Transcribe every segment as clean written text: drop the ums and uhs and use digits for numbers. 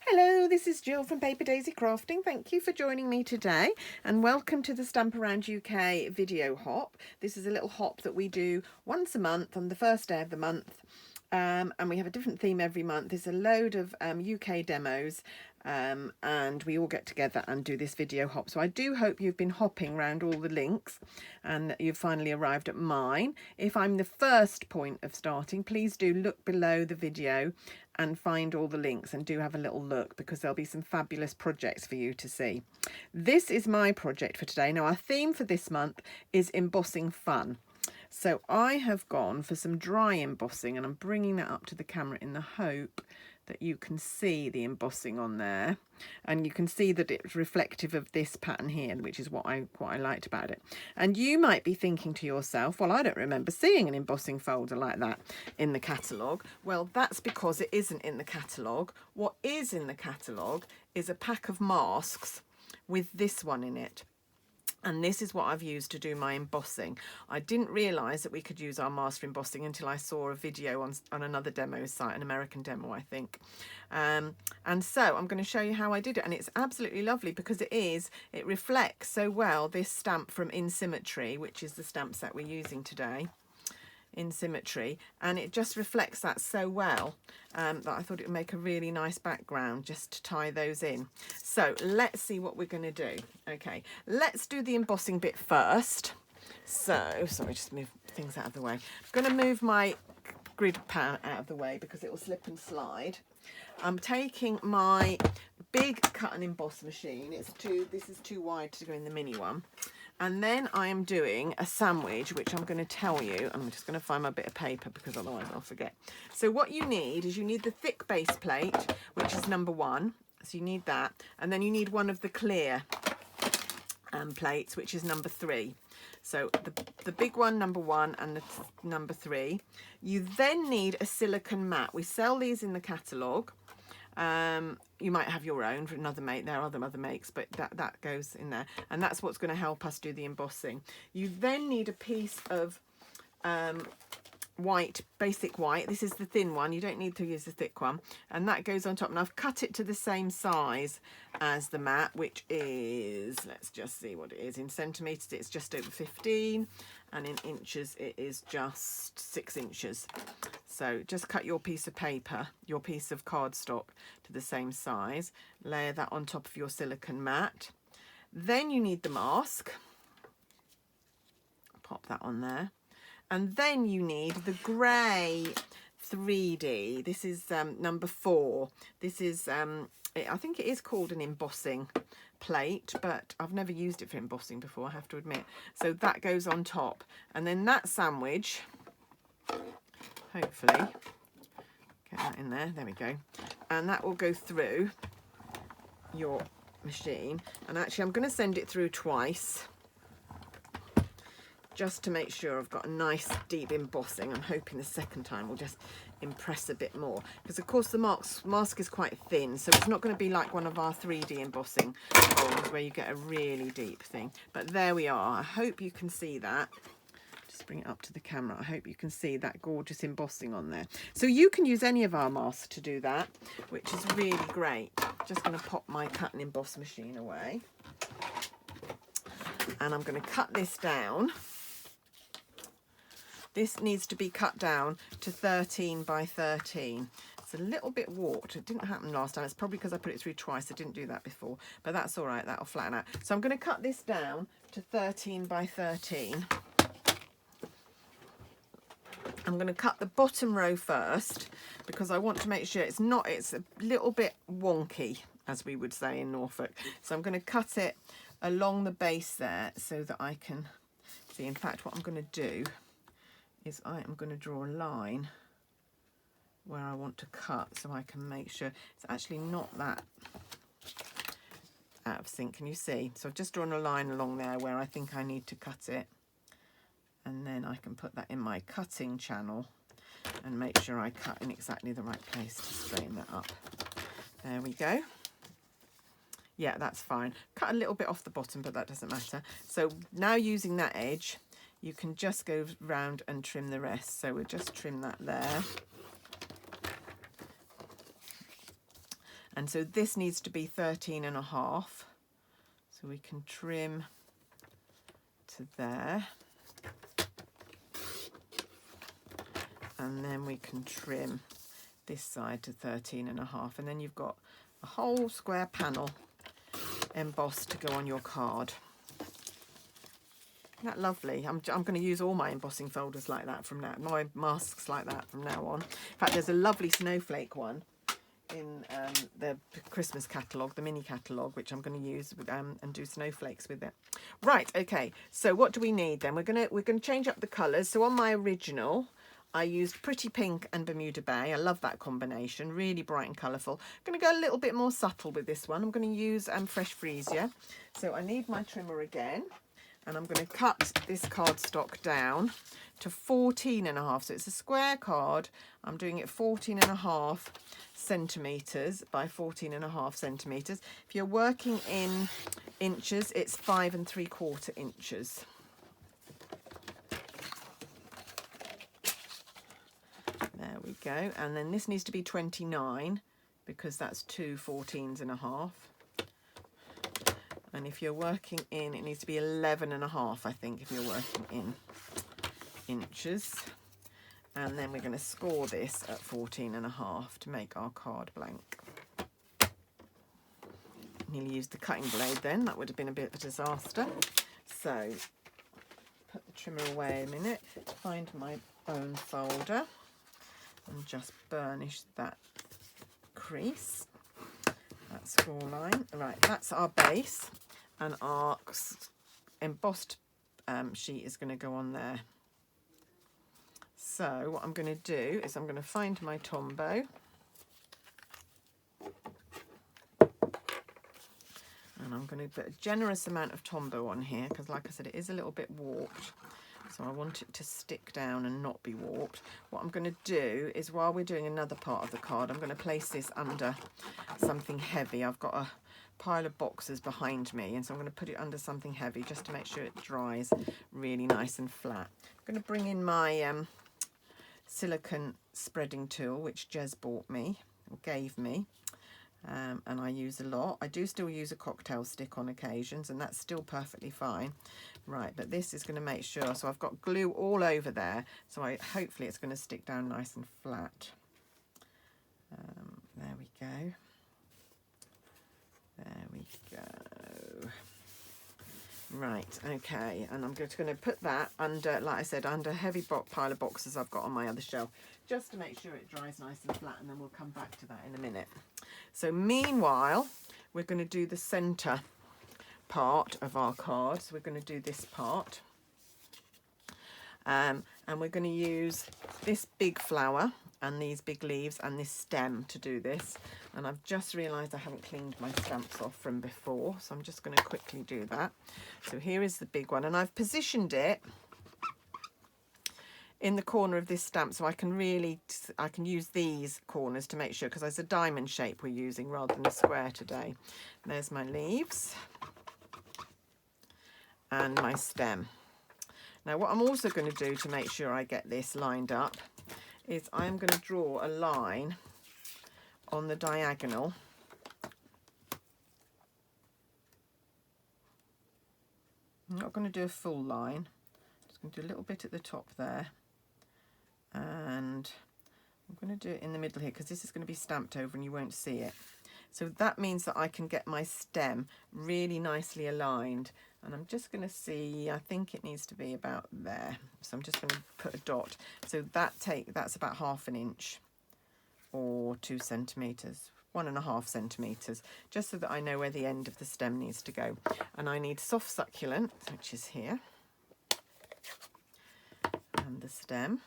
Hello, this is Jill from Paper Daisy Crafting. Thank you for joining me today and welcome to the Stamp Around UK video hop. This is a little hop that we do once a month on the first day of the month, and we have a different theme every month. There's a load of UK demos and we all get together and do this video hop. So I do hope you've been hopping around all the links and that you've finally arrived at mine. If I'm the first point of starting, please do look below the video and find all the links and do have a little look, because there'll be some fabulous projects for you to see. This is my project for today. Now, our theme for this month is embossing fun. So I have gone for some dry embossing, and I'm bringing that up to the camera in the hope that you can see the embossing on there, and you can see that it's reflective of this pattern here, which is what I liked about it. And you might be thinking to yourself, well, I don't remember seeing an embossing folder like that in the catalogue. Well, that's because it isn't in the catalogue. What is in the catalogue is a pack of masks with this one in it. And this is what I've used to do my embossing. I didn't realise that we could use our mask for embossing until I saw a video on another demo site, an American demo, I think. And so I'm going to show you how I did it. And it's absolutely lovely because it reflects so well this stamp from Symmetry, which is the stamp set we're using today. In Symmetry, and it just reflects that so well that I thought it would make a really nice background just to tie those in. So let's see what we're going to do. Okay, let's do the embossing bit first. So, sorry, just move things out of the way. I'm going to move my grid pan out of the way because it will slip and slide. I'm taking my big cut and emboss machine. This is too wide to go in the mini one. And then I am doing a sandwich, which I'm going to tell you. I'm just going to find my bit of paper because otherwise I'll forget. So what you need is the thick base plate, which is number 1. So you need that. And then you need one of the clear plates, which is number 3. So the big one, number 1, and the number 3. You then need a silicone mat. We sell these in the catalogue. You might have your own for another make. There are other makes, but that goes in there, and that's what's going to help us do the embossing. You then need a piece of white, basic white. This is the thin one. You don't need to use the thick one, and that goes on top. And I've cut it to the same size as the mat, which is, let's just see what it is in centimeters. It's just over 15, and in inches it is just 6 inches. So just cut your piece of paper, your piece of cardstock to the same size. Layer that on top of your silicone mat. Then you need the mask. Pop that on there. And then you need the grey 3D. This is number 4. This is, I think it is called an embossing plate, but I've never used it for embossing before, I have to admit. So that goes on top. And then that sandwich, hopefully, get that in there, there we go. And that will go through your machine. And actually I'm going to send it through twice, just to make sure I've got a nice deep embossing. I'm hoping the second time will just impress a bit more, because of course the mask is quite thin, so it's not going to be like one of our 3D embossing folds where you get a really deep thing. But there we are. I hope you can see that. Just bring it up to the camera. I hope you can see that gorgeous embossing on there. So you can use any of our masks to do that, which is really great. Just going to pop my cut and emboss machine away, and I'm going to cut this down. This needs to be cut down to 13 by 13. It's a little bit warped. It didn't happen last time. It's probably because I put it through twice. I didn't do that before, but that's all right. That'll flatten out. So I'm going to cut this down to 13 by 13. I'm going to cut the bottom row first because I want to make sure it's a little bit wonky, as we would say in Norfolk. So I'm going to cut it along the base there so that I can see. In fact, what I'm going to do is I am going to draw a line where I want to cut so I can make sure it's actually not that out of sync. Can you see? So I've just drawn a line along there where I think I need to cut it, and then I can put that in my cutting channel and make sure I cut in exactly the right place to straighten that up. There we go. Yeah, that's fine. Cut a little bit off the bottom, but that doesn't matter. So now using that edge, you can just go round and trim the rest. So we'll just trim that there. And so this needs to be 13.5. So we can trim to there. And then we can trim this side to 13.5. And then you've got a whole square panel embossed to go on your card. Isn't that lovely? I'm going to use all my embossing folders like that from now, my masks like that from now on. In fact, there's a lovely snowflake one in the Christmas catalogue, the mini catalogue, which I'm going to use with, and do snowflakes with it. Right, okay. So what do we need then? We're going to change up the colours. So on my original, I used Pretty Pink and Bermuda Bay. I love that combination, really bright and colourful. I'm going to go a little bit more subtle with this one. I'm going to use Fresh Freesia. So I need my trimmer again. And I'm going to cut this cardstock down to 14.5. So it's a square card. I'm doing it 14.5 centimetres by 14.5 centimetres. If you're working in inches, it's 5 3/4 inches. There we go. And then this needs to be 29 because that's 2 14s.5. And if you're working in, it needs to be 11.5, I think, if you're working in inches. And then we're going to score this at 14.5 to make our card blank. Nearly used the cutting blade then. That would have been a bit of a disaster. So, put the trimmer away a minute, find my bone folder, and just burnish that crease. That score line. Right, that's our base, and our embossed sheet is going to go on there. So what I'm going to do is I'm going to find my Tombow, and I'm going to put a generous amount of Tombow on here because, like I said, it is a little bit warped. So I want it to stick down and not be warped. What I'm going to do is, while we're doing another part of the card, I'm going to place this under something heavy. I've got a pile of boxes behind me, and so I'm going to put it under something heavy just to make sure it dries really nice and flat. I'm going to bring in my silicone spreading tool, which Jez bought me, or gave me. And I use a lot. I do still use a cocktail stick on occasions, and that's still perfectly fine. Right, but this is going to make sure, so I've got glue all over there, so hopefully it's going to stick down nice and flat. There we go. There we go. Right, okay, and I'm just going to put that under, like I said, under a heavy pile of boxes I've got on my other shelf, just to make sure it dries nice and flat, and then we'll come back to that in a minute. So meanwhile, we're going to do the centre part of our card. So we're going to do this part. And we're going to use this big flower and these big leaves and this stem to do this. And I've just realised I haven't cleaned my stamps off from before, so I'm just going to quickly do that. So here is the big one, and I've positioned it in the corner of this stamp, so I can use these corners to make sure, because it's a diamond shape we're using rather than a square today. And there's my leaves and my stem. Now what I'm also going to do to make sure I get this lined up is I'm going to draw a line on the diagonal . I'm not going to do a full line, I'm just going to do a little bit at the top there, and I'm going to do it in the middle here because this is going to be stamped over and you won't see it. So that means that I can get my stem really nicely aligned, and I'm just going to see, I think it needs to be about there, so I'm just going to put a dot. So that's about 1/2 inch or 2 centimetres, 1.5 centimetres, just so that I know where the end of the stem needs to go. And I need soft succulent, which is here, and the stem.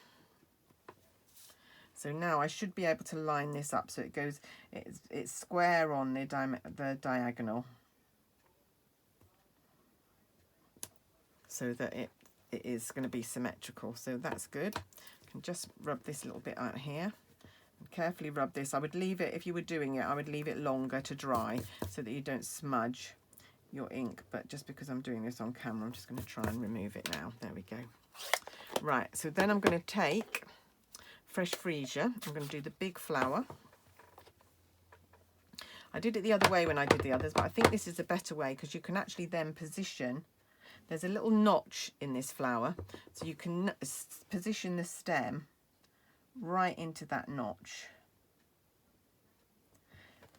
So now I should be able to line this up so it goes, it's square on the diagonal, so that it is going to be symmetrical. So that's good. I can just rub this little bit out here. And carefully rub this. I would leave it, if you were doing it, I would leave it longer to dry so that you don't smudge your ink. But just because I'm doing this on camera, I'm just going to try and remove it now. There we go. Right, so then I'm going to take Fresh Freesia. I'm going to do the big flower I did it the other way when I did the others, but I think this is a better way because you can actually then position. There's a little notch in this flower, so you can position the stem right into that notch,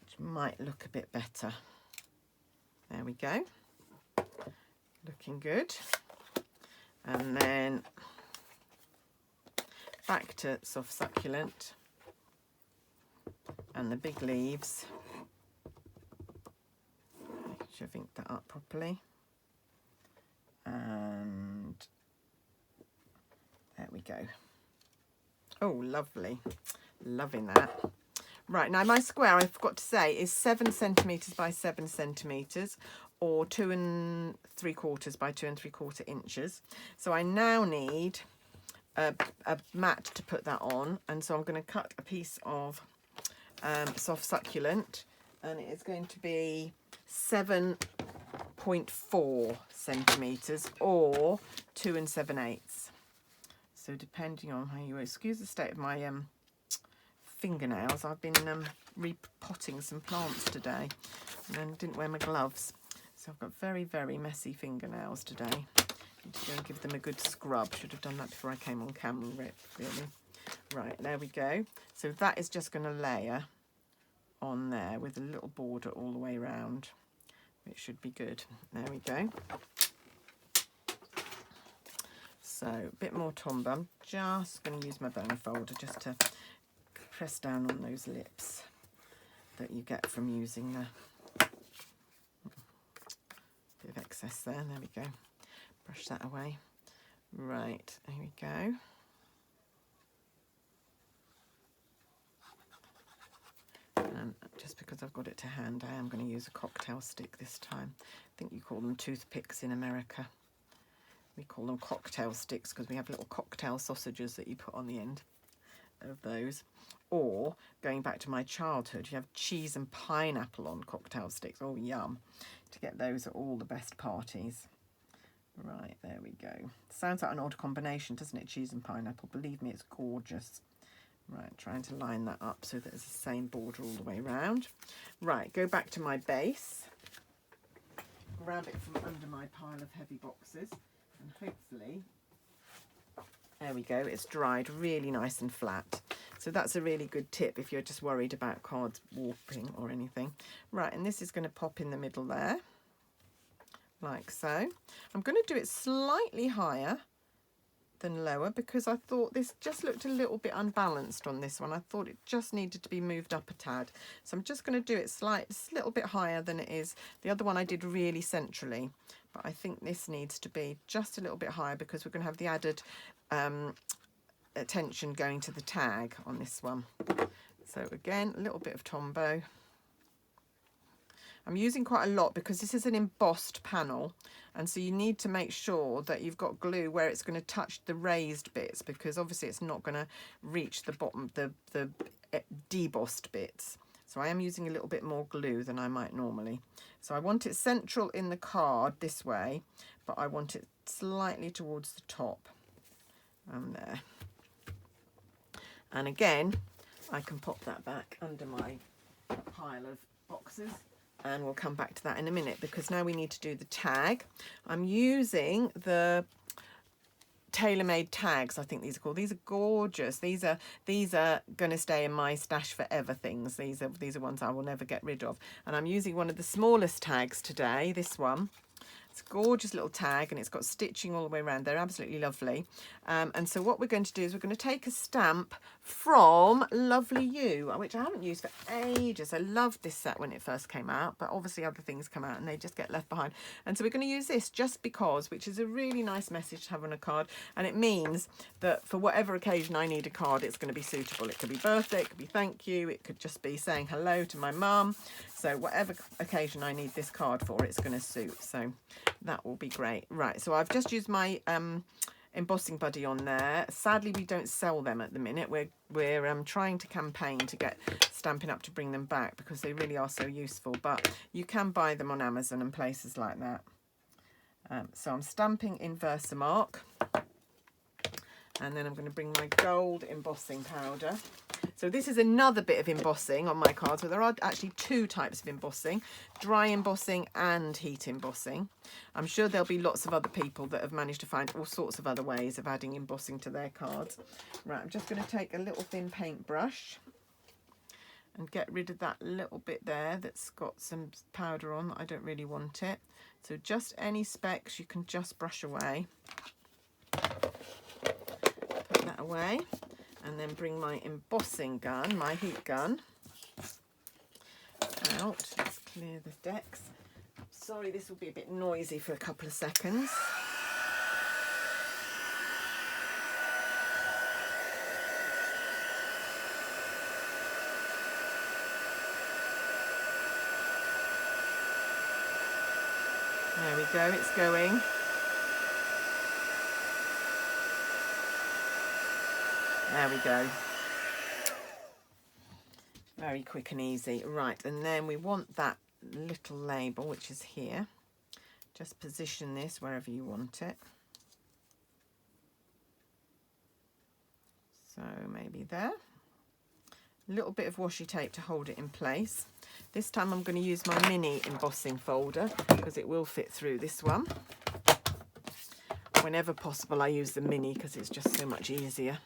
which might look a bit better. There we go, looking good. And then back to soft succulent and the big leaves. Shoving that up properly, and there we go. Oh, lovely, loving that. Right, now my square, I forgot to say, is 7 centimetres by 7 centimetres, or 2 3/4 by 2 3/4 inches. So I now need a mat to put that on, and so I'm going to cut a piece of soft succulent, and it is going to be 7.4 centimetres, or 2 7/8. So depending on how you, excuse the state of my fingernails, I've been repotting some plants today and then didn't wear my gloves, so I've got very, very messy fingernails today. Need to go and give them a good scrub. Should have done that before I came on camera, really. Right, there we go. So that is just going to layer on there with a little border all the way around. It should be good. There we go. So a bit more tombow. I'm just going to use my boner folder just to press down on those lips that you get from using the bit of excess there. There we go. Brush that away. Right, here we go. And just because I've got it to hand, I am going to use a cocktail stick this time. I think you call them toothpicks in America. We call them cocktail sticks because we have little cocktail sausages that you put on the end of those. Or, going back to my childhood, you have cheese and pineapple on cocktail sticks. Oh, yum. To get those at all the best parties. Right, there we go. Sounds like an odd combination, doesn't it? Cheese and pineapple. Believe me, it's gorgeous. Right, trying to line that up so that it's the same border all the way around. Right, go back to my base. Grab it from under my pile of heavy boxes. And hopefully, there we go, it's dried really nice and flat. So that's a really good tip if you're just worried about cards warping or anything. Right, and this is going to pop in the middle there, like so. I'm going to do it slightly higher than lower because I thought this just looked a little bit unbalanced on this one. I thought it just needed to be moved up a tad. So I'm just going to do it a little bit higher than it is. The other one I did really centrally, but I think this needs to be just a little bit higher because we're going to have the added attention going to the tag on this one. So again, a little bit of tombow. I'm using quite a lot because this is an embossed panel, and so you need to make sure that you've got glue where it's going to touch the raised bits, because obviously it's not going to reach the bottom, the debossed bits. So I am using a little bit more glue than I might normally. So I want it central in the card this way, but I want it slightly towards the top. There. And again, I can pop that back under my pile of boxes, and we'll come back to that in a minute because now we need to do the tag. I'm using the tailor-made tags, I think these are called. These are gorgeous. These are going to stay in my stash forever things. These are ones I will never get rid of. And I'm using one of the smallest tags today, this one. It's a gorgeous little tag and it's got stitching all the way around. They're absolutely lovely. And so what we're going to do is we're going to take a stamp from Lovely You, which I haven't used for ages. I loved this set when it first came out, but obviously other things come out and they just get left behind. And so we're going to use this just because, which is a really nice message to have on a card. And it means that for whatever occasion I need a card, it's going to be suitable. It could be birthday, it could be thank you, it could just be saying hello to my mum. So whatever occasion I need this card for, it's going to suit. So that will be great. Right, so I've just used my embossing buddy on there. Sadly, we don't sell them at the minute. We're trying to campaign to get Stampin' Up to bring them back because they really are so useful. But you can buy them on Amazon and places like that. So I'm stamping in Versamark, and then I'm going to bring my gold embossing powder. So this is another bit of embossing on my card. So there are actually two types of embossing, dry embossing and heat embossing. I'm sure there'll be lots of other people that have managed to find all sorts of other ways of adding embossing to their cards. Right, I'm just going to take a little thin paintbrush and get rid of that little bit there that's got some powder on. I don't really want it. So just any specks you can just brush away. Put that away. And then bring my embossing gun, my heat gun, out. Let's clear the decks. Sorry, this will be a bit noisy for a couple of seconds. There we go, it's going. There we go. Very quick and easy. Right, and then we want that little label, which is here. Just position this wherever you want it. So maybe there. A little bit of washi tape to hold it in place. This time I'm going to use my mini embossing folder because it will fit through this one. Whenever possible I use the mini because it's just so much easier.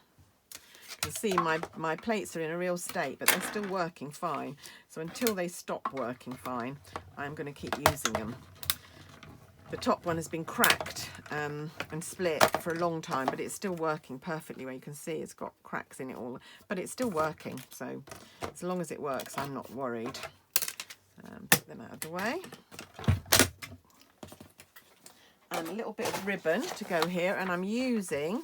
You can see my plates are in a real state, but they're still working fine. So until they stop working fine, I'm going to keep using them. The top one has been cracked and split for a long time, but it's still working perfectly. Where you can see it's got cracks in it all, but it's still working. So as long as it works, I'm not worried. Put them out of the way. And a little bit of ribbon to go here, and I'm using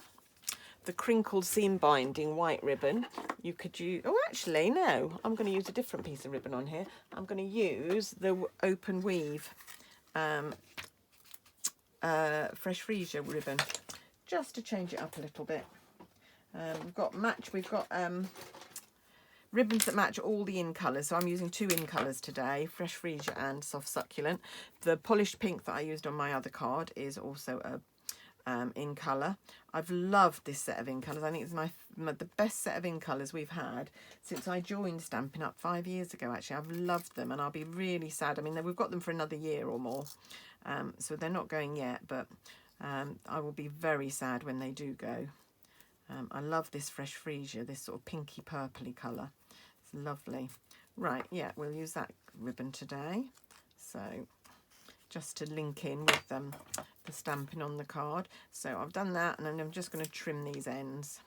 the crinkled seam binding white ribbon. You could use, oh actually no, I'm going to use a different piece of ribbon on here. I'm going to use the open weave fresh freesia ribbon, just to change it up a little bit. We've got ribbons that match all the in colours, so I'm using two in colours today, fresh freesia and soft succulent. The polished pink that I used on my other card is also a in colour. I've loved this set of in colours. I think it's the best set of in colours we've had since I joined Stampin' Up 5 years ago. Actually, I've loved them, and I'll be really sad. I mean, we've got them for another year or more, so they're not going yet, but I will be very sad when they do go. I love this fresh freesia, this sort of pinky purpley colour. It's lovely. Right, yeah, we'll use that ribbon today. So just to link in with the stamping on the card. So I've done that, and then I'm just going to trim these ends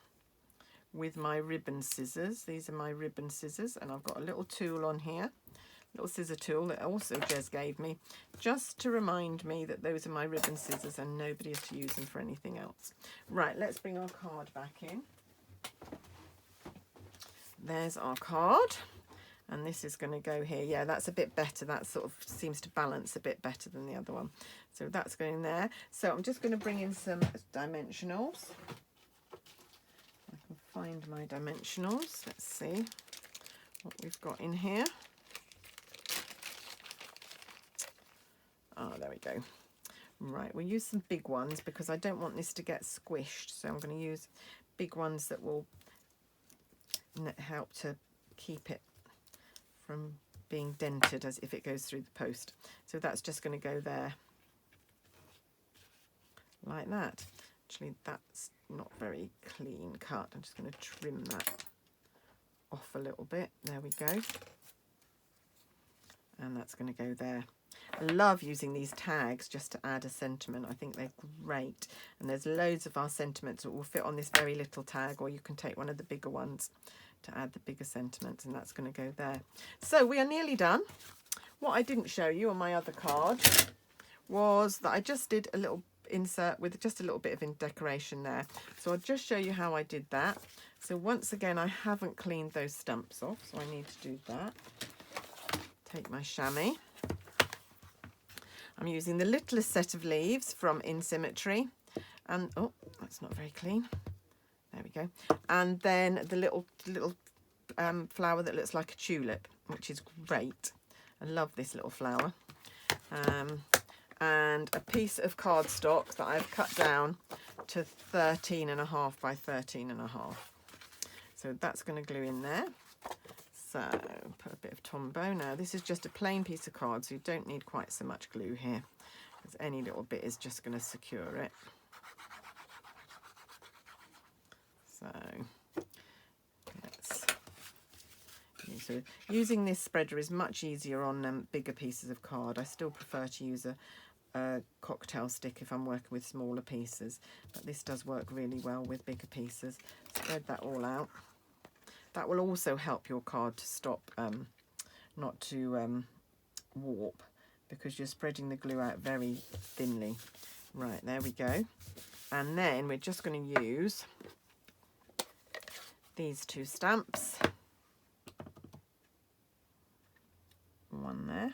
with my ribbon scissors. These are my ribbon scissors, and I've got a little tool on here, little scissor tool that also Jez gave me, just to remind me that those are my ribbon scissors and nobody is to use them for anything else. Right, let's bring our card back in. There's our card. And this is going to go here. Yeah, that's a bit better. That sort of seems to balance a bit better than the other one. So that's going there. So I'm just going to bring in some dimensionals. I can find my dimensionals. Let's see what we've got in here. Oh, there we go. Right, we'll use some big ones because I don't want this to get squished. So I'm going to use big ones that will help to keep it from being dented as if it goes through the post. So that's just going to go there like that. Actually, that's not very clean cut. I'm just going to trim that off a little bit. There we go. And that's going to go there. I love using these tags just to add a sentiment. I think they're great. And there's loads of our sentiments that will fit on this very little tag, or you can take one of the bigger ones to add the bigger sentiments, and that's going to go there. So we are nearly done. What I didn't show you on my other card was that I just did a little insert with just a little bit of decoration there. So I'll just show you how I did that. So once again, I haven't cleaned those stumps off, so I need to do that. Take my chamois. I'm using the littlest set of leaves from Symmetry, and oh, that's not very clean. There we go. And then the little flower that looks like a tulip, which is great. I love this little flower. And a piece of cardstock that I've cut down to 13.5 by 13.5. So that's going to glue in there. So put a bit of Tombow. Now this is just a plain piece of card, so you don't need quite so much glue here, because any little bit is just going to secure it. So let's, so using this spreader is much easier on bigger pieces of card. I still prefer to use a cocktail stick if I'm working with smaller pieces, but this does work really well with bigger pieces. Spread that all out. That will also help your card to stop, not to warp, because you're spreading the glue out very thinly. Right, there we go. And then we're just going to use these two stamps. One there.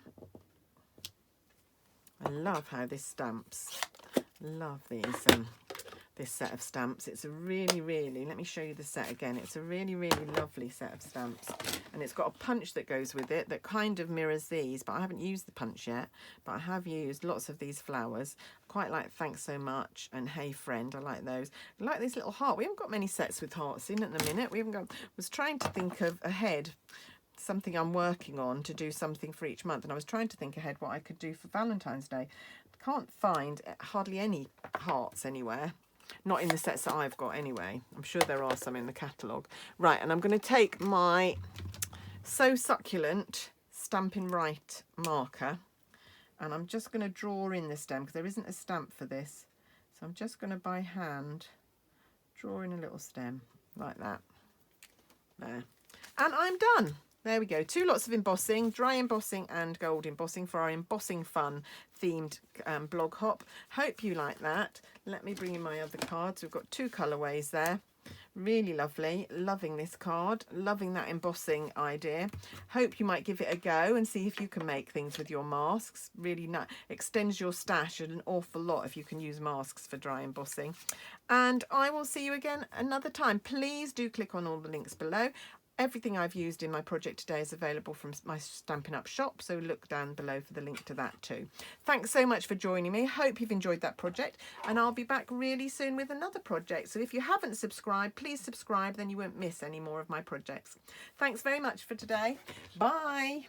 I love how this stamps. Love these this set of stamps. It's a really, let me show you the set again. It's a really lovely set of stamps, and it's got a punch that goes with it that kind of mirrors these, but I haven't used the punch yet, but I have used lots of these flowers. Quite like Thanks So Much and Hey Friend. I like those. I like this little heart. We haven't got many sets with hearts in at the minute. We haven't got, was trying to think of ahead, something I'm working on to do something for each month, and I was trying to think ahead what I could do for Valentine's Day. Can't find hardly any hearts anywhere. Not in the sets that I've got anyway. I'm sure there are some in the catalogue. Right, and I'm going to take my So Succulent Stampin' Right marker, and I'm just going to draw in the stem, because there isn't a stamp for this. So I'm just going to by hand draw in a little stem like that. There. And I'm done. There we go. 2 lots of embossing, dry embossing and gold embossing for our Embossing Fun themed blog hop. Hope you like that. Let me bring in my other cards. We've got 2 colourways there. Really lovely. Loving this card. Loving that embossing idea. Hope you might give it a go and see if you can make things with your masks. Really nice. Extends your stash an awful lot if you can use masks for dry embossing. And I will see you again another time. Please do click on all the links below. Everything I've used in my project today is available from my Stampin' Up shop, so look down below for the link to that too. Thanks so much for joining me. Hope you've enjoyed that project, and I'll be back really soon with another project. So if you haven't subscribed, please subscribe, then you won't miss any more of my projects. Thanks very much for today. Bye.